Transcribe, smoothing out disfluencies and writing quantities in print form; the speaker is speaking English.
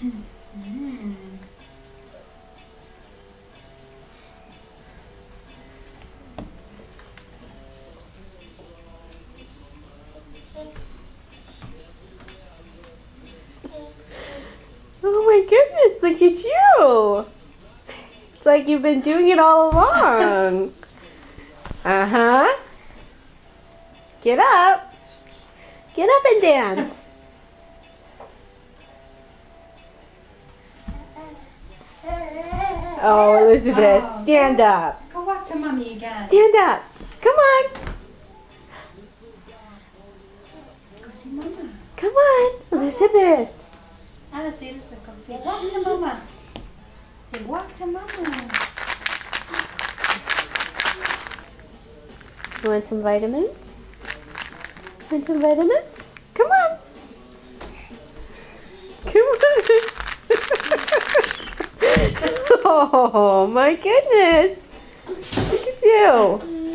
Mm. Oh my goodness, look at you. It's like you've been doing it all along. Uh-huh. Get up. Get up and dance. Oh, Elizabeth, Oh, stand up. Go walk to mommy again. Stand up. Come on. Go see mama. Come on, Elizabeth. Now let's see Elizabeth. Go say walk to mama. Say walk to mama. You want some vitamins? Want some vitamins? Come on. Come on. Oh my goodness. Look at you.